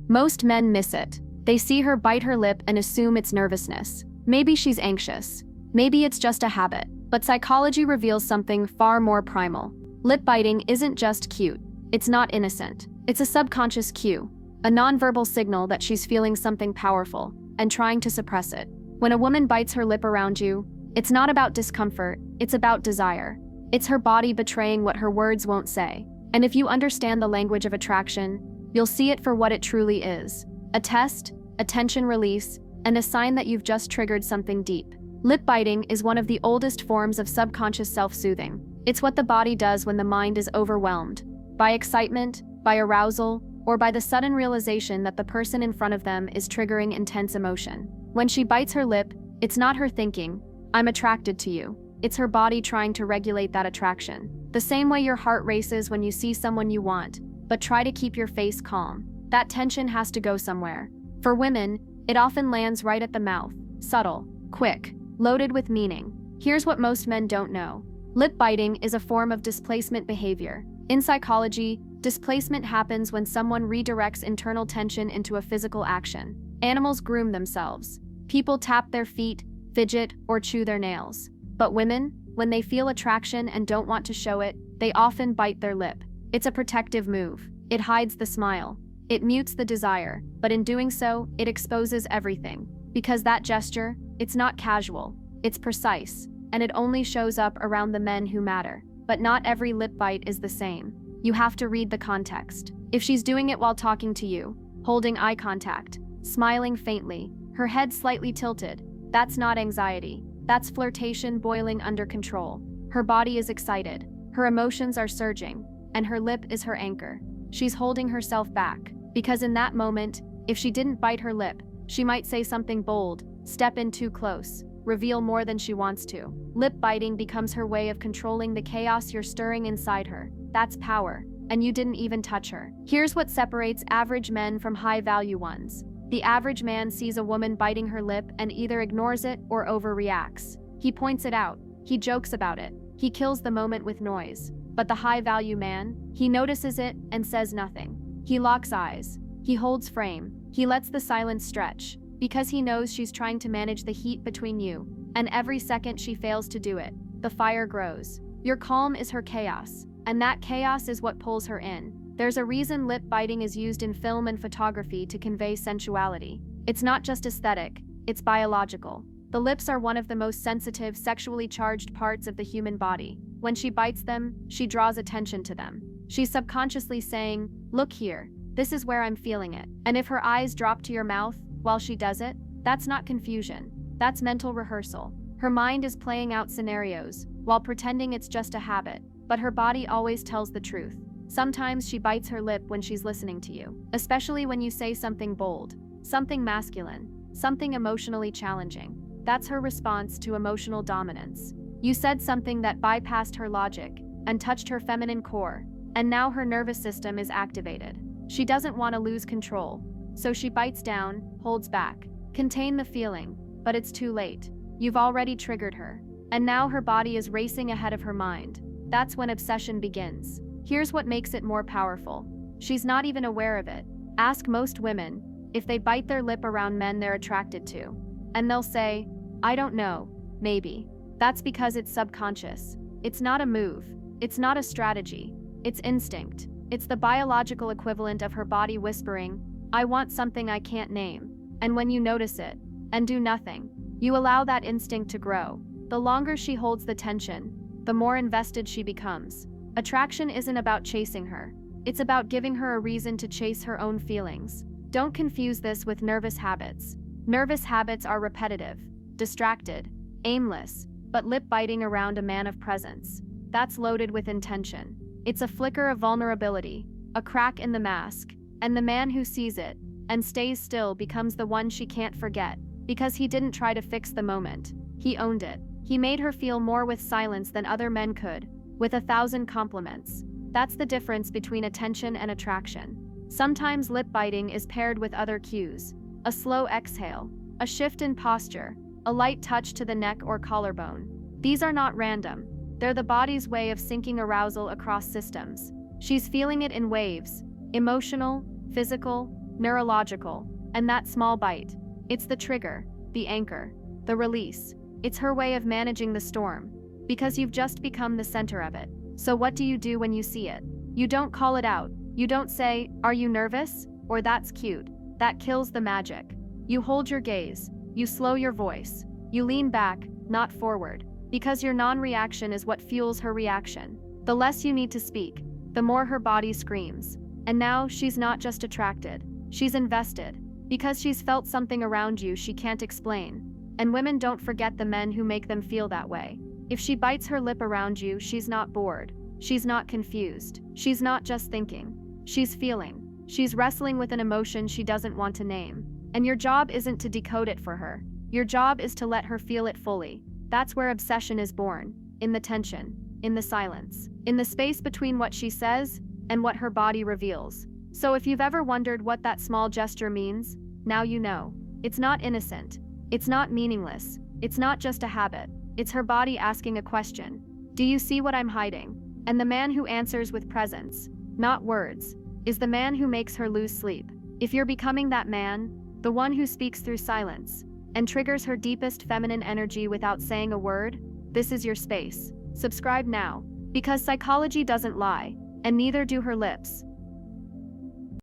Most men miss it. They see her bite her lip and assume it's nervousness. Maybe she's anxious. Maybe it's just a habit. But psychology reveals something far more primal. Lip biting isn't just cute. It's not innocent. It's a subconscious cue, a nonverbal signal that she's feeling something powerful and trying to suppress it. When a woman bites her lip around you, it's not about discomfort, it's about desire. It's her body betraying what her words won't say. And if you understand the language of attraction, you'll see it for what it truly is. A test, a tension release, and a sign that you've just triggered something deep. Lip biting is one of the oldest forms of subconscious self-soothing. It's what the body does when the mind is overwhelmed by excitement, by arousal, or by the sudden realization that the person in front of them is triggering intense emotion. When she bites her lip, it's not her thinking, "I'm attracted to you." It's her body trying to regulate that attraction. The same way your heart races when you see someone you want, but try to keep your face calm. That tension has to go somewhere. For women, it often lands right at the mouth, subtle, quick, loaded with meaning. Here's what most men don't know. Lip biting is a form of displacement behavior. In psychology, displacement happens when someone redirects internal tension into a physical action. Animals groom themselves. People tap their feet, fidget, or chew their nails. But women, when they feel attraction and don't want to show it, they often bite their lip. It's a protective move. It hides the smile. It mutes the desire, but in doing so, it exposes everything. Because that gesture, it's not casual, it's precise, and it only shows up around the men who matter. But not every lip bite is the same. You have to read the context. If she's doing it while talking to you, holding eye contact, smiling faintly, her head slightly tilted, that's not anxiety. That's flirtation boiling under control. Her body is excited, her emotions are surging, and her lip is her anchor. She's holding herself back, because in that moment, if she didn't bite her lip, she might say something bold, step in too close, reveal more than she wants to. Lip biting becomes her way of controlling the chaos you're stirring inside her. That's power, and you didn't even touch her. Here's what separates average men from high-value ones. The average man sees a woman biting her lip and either ignores it or overreacts. He points it out, he jokes about it, he kills the moment with noise. But the high-value man, he notices it and says nothing. He locks eyes, he holds frame, he lets the silence stretch, because he knows she's trying to manage the heat between you. And every second she fails to do it, the fire grows. Your calm is her chaos, and that chaos is what pulls her in. There's a reason lip biting is used in film and photography to convey sensuality. It's not just aesthetic, it's biological. The lips are one of the most sensitive, sexually charged parts of the human body. When she bites them, she draws attention to them. She's subconsciously saying, "Look here, this is where I'm feeling it." And if her eyes drop to your mouth while she does it, that's not confusion, that's mental rehearsal. Her mind is playing out scenarios while pretending it's just a habit, but her body always tells the truth. Sometimes she bites her lip when she's listening to you, especially when you say something bold, something masculine, something emotionally challenging. That's her response to emotional dominance. You said something that bypassed her logic and touched her feminine core, and now her nervous system is activated. She doesn't want to lose control, so she bites down, holds back. Contain the feeling, but it's too late. You've already triggered her, and now her body is racing ahead of her mind. That's when obsession begins. Here's what makes it more powerful. She's not even aware of it. Ask most women if they bite their lip around men they're attracted to, and they'll say, "I don't know, maybe." That's because it's subconscious. It's not a move. It's not a strategy. It's instinct. It's the biological equivalent of her body whispering, "I want something I can't name." And when you notice it, and do nothing, you allow that instinct to grow. The longer she holds the tension, the more invested she becomes. Attraction isn't about chasing her. It's about giving her a reason to chase her own feelings. Don't confuse this with nervous habits. Nervous habits are repetitive, distracted, aimless, but lip biting around a man of presence. That's loaded with intention. It's a flicker of vulnerability, a crack in the mask, and the man who sees it and stays still becomes the one she can't forget, because he didn't try to fix the moment. He owned it. He made her feel more with silence than other men could, with 1,000 compliments. That's the difference between attention and attraction. Sometimes lip biting is paired with other cues. A slow exhale, a shift in posture, a light touch to the neck or collarbone. These are not random. They're the body's way of syncing arousal across systems. She's feeling it in waves, emotional, physical, neurological, and that small bite. It's the trigger, the anchor, the release. It's her way of managing the storm, because you've just become the center of it. So what do you do when you see it? You don't call it out. You don't say, "Are you nervous?" or "That's cute." That kills the magic. You hold your gaze. You slow your voice. You lean back, not forward, because your non-reaction is what fuels her reaction. The less you need to speak, the more her body screams. And now she's not just attracted. She's invested, because she's felt something around you she can't explain. And women don't forget the men who make them feel that way. If she bites her lip around you, she's not bored. She's not confused. She's not just thinking. She's feeling. She's wrestling with an emotion she doesn't want to name. And your job isn't to decode it for her. Your job is to let her feel it fully. That's where obsession is born. In the tension. In the silence. In the space between what she says and what her body reveals. So if you've ever wondered what that small gesture means, now you know. It's not innocent. It's not meaningless. It's not just a habit. It's her body asking a question. Do you see what I'm hiding? And the man who answers with presence, not words, is the man who makes her lose sleep. If you're becoming that man, the one who speaks through silence, and triggers her deepest feminine energy without saying a word, this is your space. Subscribe now, because psychology doesn't lie, and neither do her lips.